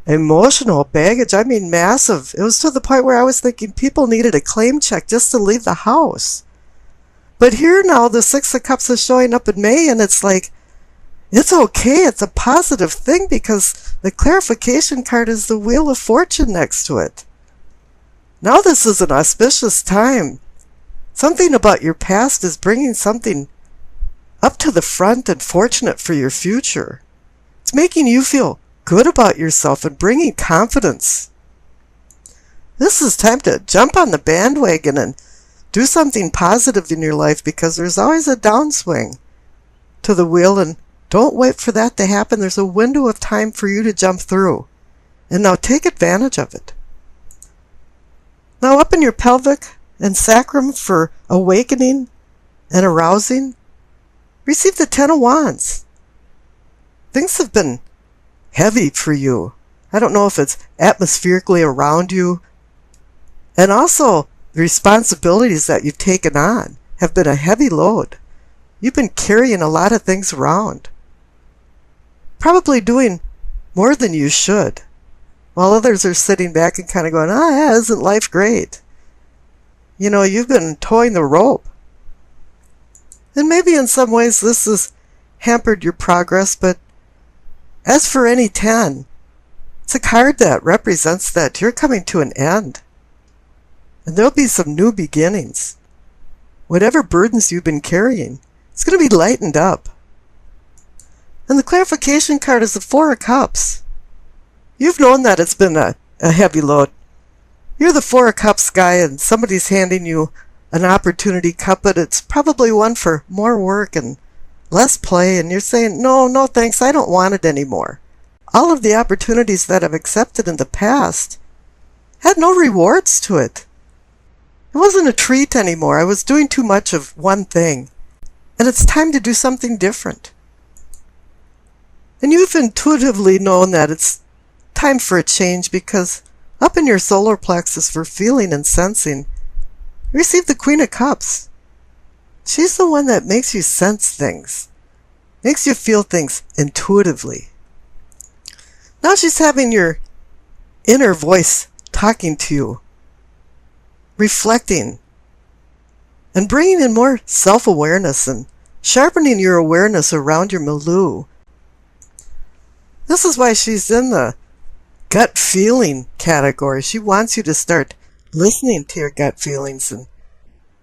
emotional baggage. I mean, massive. It was to the point where I was thinking people needed a claim check just to leave the house. But here now, the Six of Cups is showing up in May, and it's like, it's okay. It's a positive thing because the clarification card is the Wheel of Fortune next to it. Now this is an auspicious time. Something about your past is bringing something up to the front and fortunate for your future. It's making you feel good about yourself and bringing confidence. This is time to jump on the bandwagon and do something positive in your life because there's always a downswing to the wheel, and don't wait for that to happen. There's a window of time for you to jump through. And now take advantage of it. Now up in your pelvic and sacrum for awakening and arousing, receive the Ten of Wands. Things have been heavy for you. I don't know if it's atmospherically around you. And also, the responsibilities that you've taken on have been a heavy load. You've been carrying a lot of things around. Probably doing more than you should, while others are sitting back and kind of going, oh yeah, isn't life great? You know, you've been towing the rope. And maybe in some ways this has hampered your progress, but as for any 10, it's a card that represents that you're coming to an end. And there'll be some new beginnings. Whatever burdens you've been carrying, it's going to be lightened up. And the clarification card is the Four of Cups. You've known that it's been a heavy load. You're the Four of Cups guy and somebody's handing you an opportunity cup, but it's probably one for more work and less play, and you're saying, no thanks, I don't want it anymore. All of the opportunities that I've accepted in the past had no rewards to it. It wasn't a treat anymore. I was doing too much of one thing, and it's time to do something different. And you've intuitively known that it's time for a change because up in your solar plexus for feeling and sensing, you receive the Queen of Cups. She's the one that makes you sense things, makes you feel things intuitively. Now she's having your inner voice talking to you, reflecting, and bringing in more self-awareness and sharpening your awareness around your milieu. This is why she's in the gut feeling category. She wants you to start listening to your gut feelings. And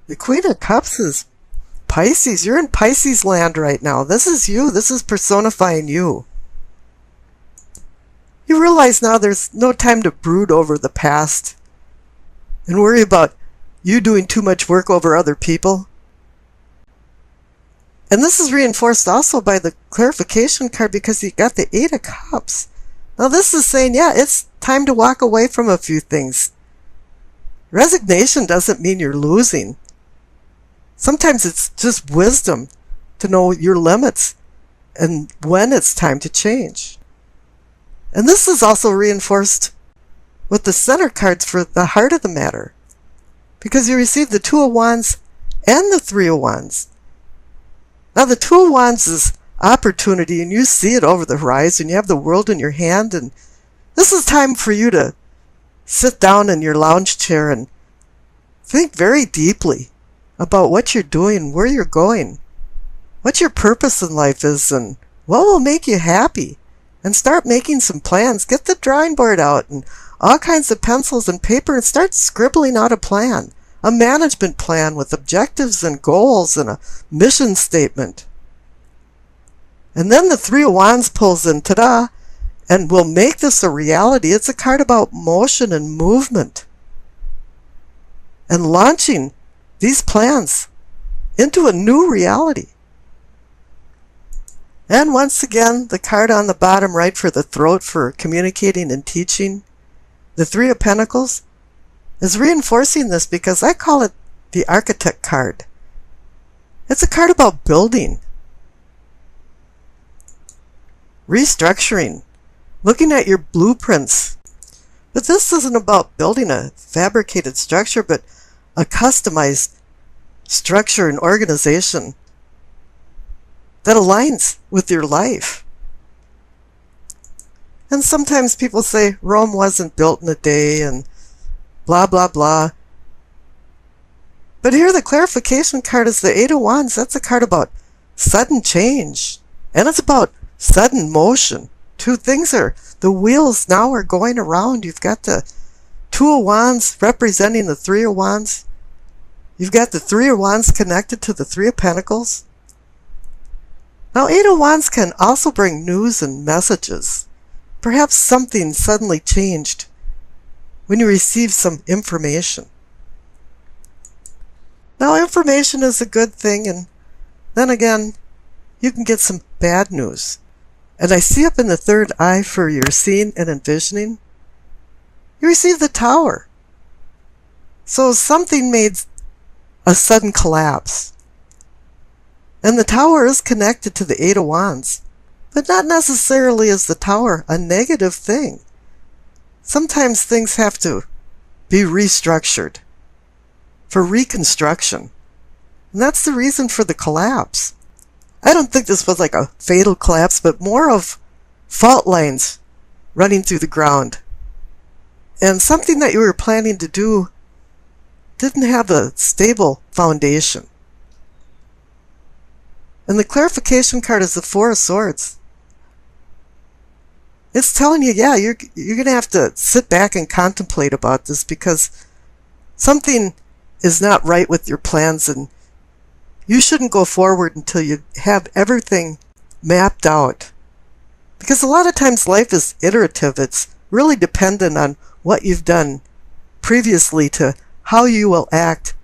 the Queen of Cups is Pisces. You're in Pisces land right now. This is you. This is personifying you. You realize now there's no time to brood over the past and worry about you doing too much work over other people. And this is reinforced also by the clarification card because you got the Eight of Cups. Now this is saying, yeah, it's time to walk away from a few things. Resignation doesn't mean you're losing. Sometimes it's just wisdom to know your limits and when it's time to change. And this is also reinforced with the center cards for the heart of the matter, because you receive the Two of Wands and the Three of Wands. Now the Two of Wands is opportunity, and you see it over the horizon. You have the world in your hand, and this is time for you to sit down in your lounge chair and think very deeply about what you're doing, where you're going, what your purpose in life is, and what will make you happy. And start making some plans. Get the drawing board out and all kinds of pencils and paper and start scribbling out a plan. A management plan with objectives and goals and a mission statement. And then the Three of Wands pulls in, ta-da, and will make this a reality. It's a card about motion and movement. And launching these plans into a new reality. And once again, the card on the bottom right for the throat for communicating and teaching, the Three of Pentacles, is reinforcing this because I call it the Architect card. It's a card about building, restructuring, looking at your blueprints. But this isn't about building a fabricated structure, but a customized structure and organization that aligns with your life. And sometimes people say Rome wasn't built in a day and blah, blah, blah. But here the clarification card is the Eight of Wands. That's a card about sudden change. And it's about sudden motion. Two things are, the wheels now are going around. You've got the Two of Wands representing the Three of Wands. You've got the Three of Wands connected to the Three of Pentacles. Now, Eight of Wands can also bring news and messages. Perhaps something suddenly changed when you receive some information. Now, information is a good thing, and then again, you can get some bad news. And I see up in the third eye for your seeing and envisioning, you receive the Tower. So something made a sudden collapse. And the Tower is connected to the Eight of Wands. But not necessarily is the Tower a negative thing. Sometimes things have to be restructured for reconstruction. And that's the reason for the collapse. I don't think this was like a fatal collapse, but more of fault lines running through the ground. And something that you were planning to do didn't have a stable foundation. And the clarification card is the Four of Swords. It's telling you, yeah, you're going to have to sit back and contemplate about this because something is not right with your plans, and you shouldn't go forward until you have everything mapped out. Because a lot of times life is iterative. It's really dependent on what you've done previously to how you will act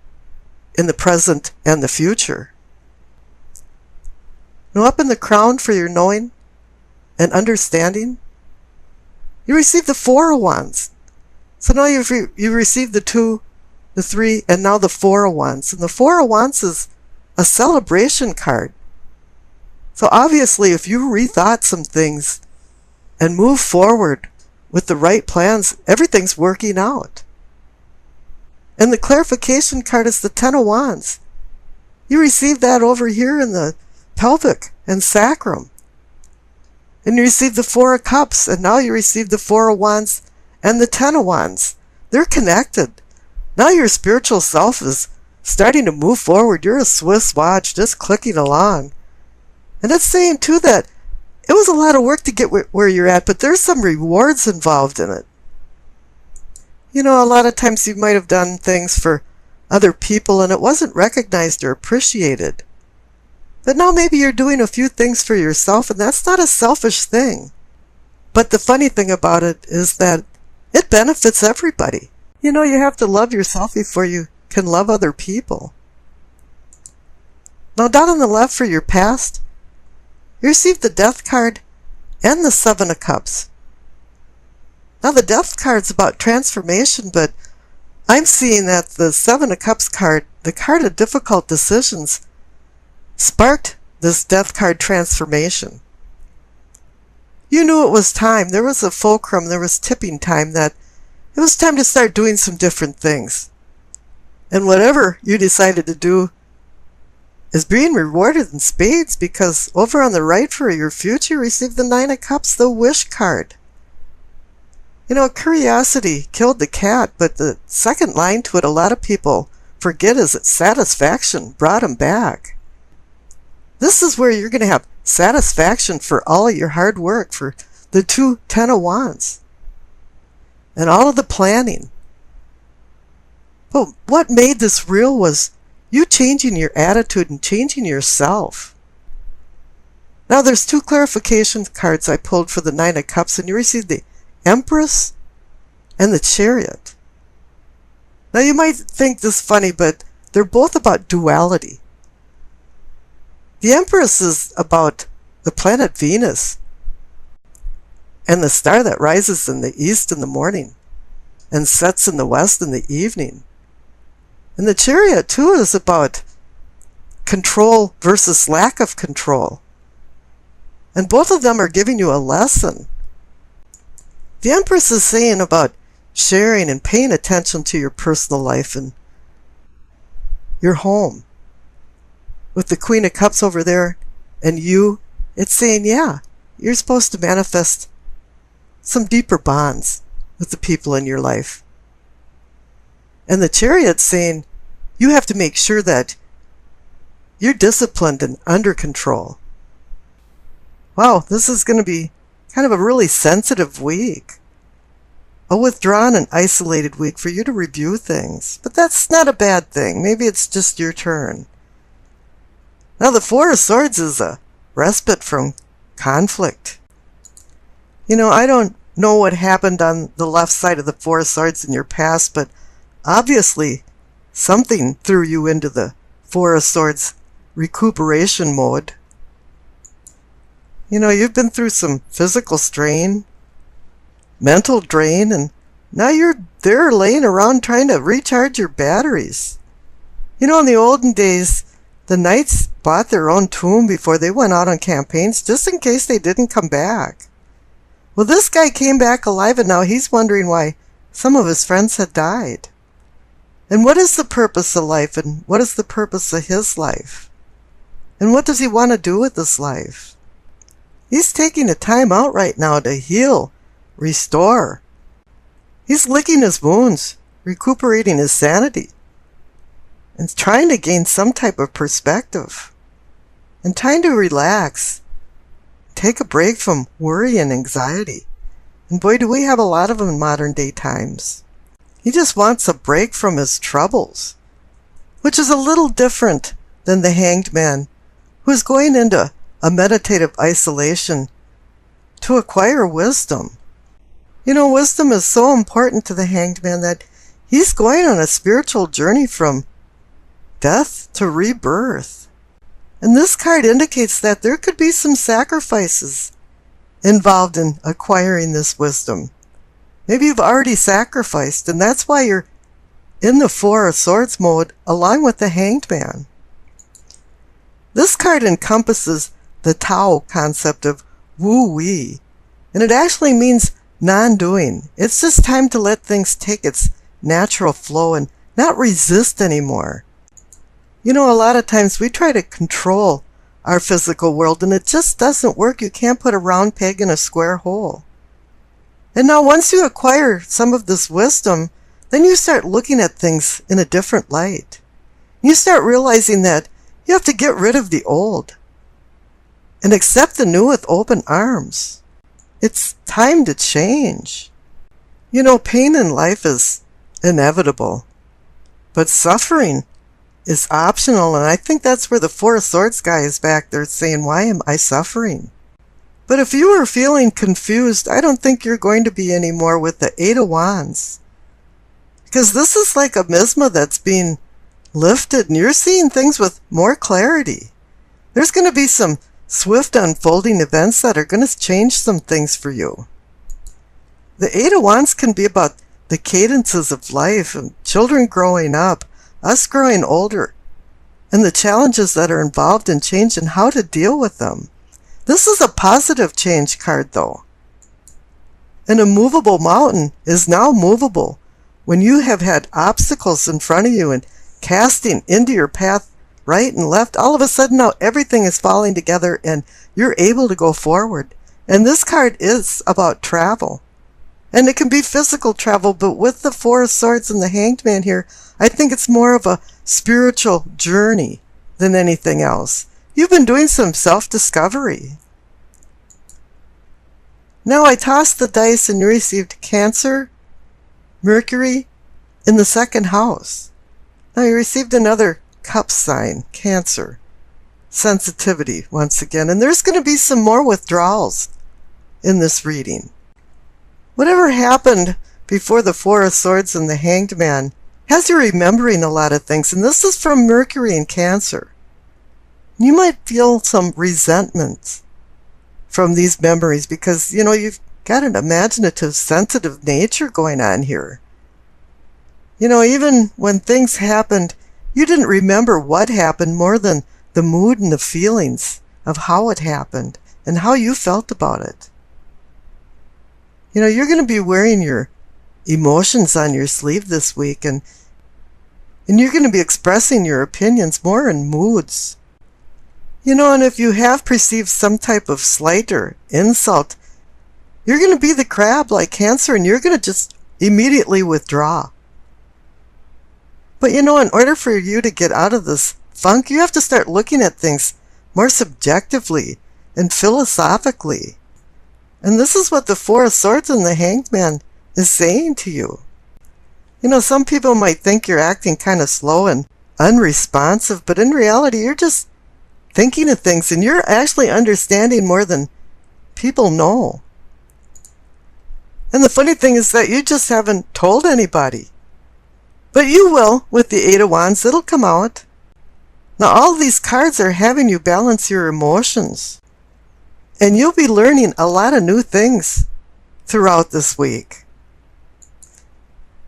in the present and the future. Now, up in the crown for your knowing and understanding, you receive the Four of Wands. So now you received the Two, the Three, and now the Four of Wands. And the Four of Wands is a celebration card. So obviously, if you rethought some things and move forward with the right plans, everything's working out. And the clarification card is the Ten of Wands. You received that over here in the pelvic and sacrum. And you received the Four of Cups, and now you receive the Four of Wands and the Ten of Wands. They're connected. Now your spiritual self is starting to move forward. You're a Swiss watch just clicking along. And it's saying, too, that it was a lot of work to get where you're at, but there's some rewards involved in it. You know, a lot of times you might have done things for other people, and it wasn't recognized or appreciated. But now maybe you're doing a few things for yourself, and that's not a selfish thing. But the funny thing about it is that it benefits everybody. You know, you have to love yourself before you can love other people. Now, down on the left for your past, you received the Death card and the Seven of Cups. Now, the Death card's about transformation, but I'm seeing that the Seven of Cups card, the card of difficult decisions, sparked this Death card transformation. You knew it was time. There was a fulcrum, there was tipping time, that it was time to start doing some different things. And whatever you decided to do is being rewarded in spades, because over on the right for your future, you received the Nine of Cups, the Wish card. You know, curiosity killed the cat, but the second line to it, a lot of people forget, is that satisfaction brought him back. This is where you're going to have satisfaction for all of your hard work, for the two Ten of Wands, and all of the planning. But what made this real was you changing your attitude and changing yourself. Now, there's two clarification cards I pulled for the Nine of Cups, and you received the Empress and the Chariot. Now, you might think this funny, but they're both about duality. The Empress is about the planet Venus and the star that rises in the east in the morning and sets in the west in the evening. And the Chariot, too, is about control versus lack of control. And both of them are giving you a lesson. The Empress is saying about sharing and paying attention to your personal life and your home. With the Queen of Cups over there and you, it's saying, yeah, you're supposed to manifest some deeper bonds with the people in your life. And the Chariot's saying you have to make sure that you're disciplined and under control. Wow, this is going to be kind of a really sensitive week. A withdrawn and isolated week for you to review things. But that's not a bad thing. Maybe it's just your turn. Now the Four of Swords is a respite from conflict. I don't know what happened on the left side of the Four of Swords in your past, but obviously something threw you into the Four of Swords recuperation mode. You've been through some physical strain, mental drain, and now you're there laying around trying to recharge your batteries. In the olden days, the knights bought their own tomb before they went out on campaigns just in case they didn't come back. Well, this guy came back alive, and now he's wondering why some of his friends had died. And what is the purpose of life, and what is the purpose of his life? And what does he want to do with his life? He's taking a time out right now to heal, restore. He's licking his wounds, recuperating his sanity, and trying to gain some type of perspective, and trying to relax, take a break from worry and anxiety. And boy, do we have a lot of them in modern day times. He just wants a break from his troubles, which is a little different than the Hanged Man, who's going into a meditative isolation to acquire wisdom. Wisdom is so important to the Hanged Man that he's going on a spiritual journey from death to rebirth. And this card indicates that there could be some sacrifices involved in acquiring this wisdom. Maybe you've already sacrificed, and that's why you're in the Four of Swords mode along with the Hanged Man. This card encompasses the Tao concept of wu-wei, and it actually means non-doing. It's just time to let things take its natural flow and not resist anymore. A lot of times we try to control our physical world, and it just doesn't work. You can't put a round peg in a square hole. And now once you acquire some of this wisdom, then you start looking at things in a different light. You start realizing that you have to get rid of the old and accept the new with open arms. It's time to change. Pain in life is inevitable, but suffering is optional, and I think that's where the Four of Swords guy is back there saying, why am I suffering? But if you are feeling confused, I don't think you're going to be anymore with the Eight of Wands. Because this is like a miasma that's being lifted, and you're seeing things with more clarity. There's going to be some swift unfolding events that are going to change some things for you. The Eight of Wands can be about the cadences of life and children growing up, us growing older, and the challenges that are involved in change and how to deal with them. This is a positive change card, though. An immovable mountain is now movable when you have had obstacles in front of you and casting into your path right and left. All of a sudden now everything is falling together and you're able to go forward. And this card is about travel. And it can be physical travel, but with the Four of Swords and the Hanged Man here, I think it's more of a spiritual journey than anything else. You've been doing some self-discovery. Now I tossed the dice and you received Cancer, Mercury in the second house. Now you received another cup sign, Cancer. Sensitivity once again. And there's going to be some more withdrawals in this reading. Whatever happened before the Four of Swords and the Hanged Man has you remembering a lot of things. And this is from Mercury in Cancer. You might feel some resentment from these memories because, you've got an imaginative, sensitive nature going on here. Even when things happened, you didn't remember what happened more than the mood and the feelings of how it happened and how you felt about it. You're going to be wearing your emotions on your sleeve this week, and you're going to be expressing your opinions more in moods. And if you have perceived some type of slight or insult, You're going to be the crab like Cancer, and you're going to just immediately withdraw. But in order for you to get out of this funk, you have to start looking at things more subjectively and philosophically. And this is what the Four of Swords and the Hanged Man is saying to you. Some people might think you're acting kind of slow and unresponsive, but in reality, you're just thinking of things, and you're actually understanding more than people know. And the funny thing is that you just haven't told anybody. But you will with the Eight of Wands. It'll come out. Now, all these cards are having you balance your emotions. And you'll be learning a lot of new things throughout this week.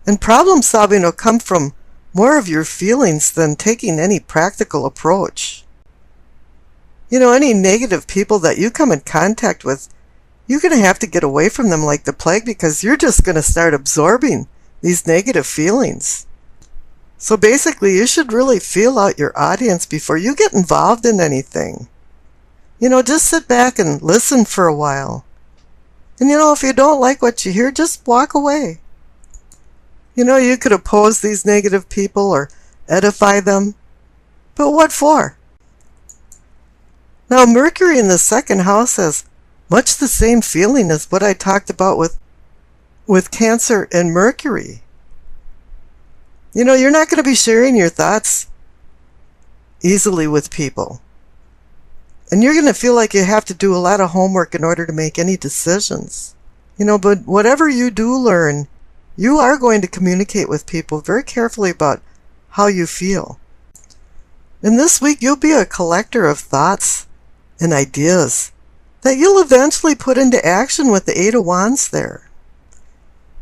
And problem solving will come from more of your feelings than taking any practical approach. Any negative people that you come in contact with, you're going to have to get away from them like the plague, because you're just going to start absorbing these negative feelings. So basically, you should really feel out your audience before you get involved in anything. Just sit back and listen for a while. And if you don't like what you hear, just walk away. You could oppose these negative people or edify them. But what for? Now, Mercury in the second house has much the same feeling as what I talked about with Cancer and Mercury. You're not going to be sharing your thoughts easily with people. And you're going to feel like you have to do a lot of homework in order to make any decisions. But whatever you do learn, you are going to communicate with people very carefully about how you feel. And this week, you'll be a collector of thoughts and ideas that you'll eventually put into action with the Eight of Wands there.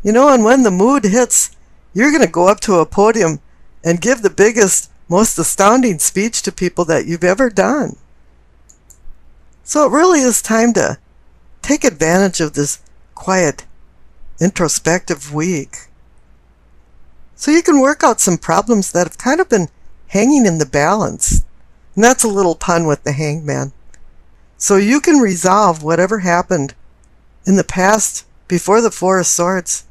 And when the mood hits, you're going to go up to a podium and give the biggest, most astounding speech to people that you've ever done. So it really is time to take advantage of this quiet, introspective week, so you can work out some problems that have kind of been hanging in the balance. And that's a little pun with the Hanged Man. So you can resolve whatever happened in the past before the Four of Swords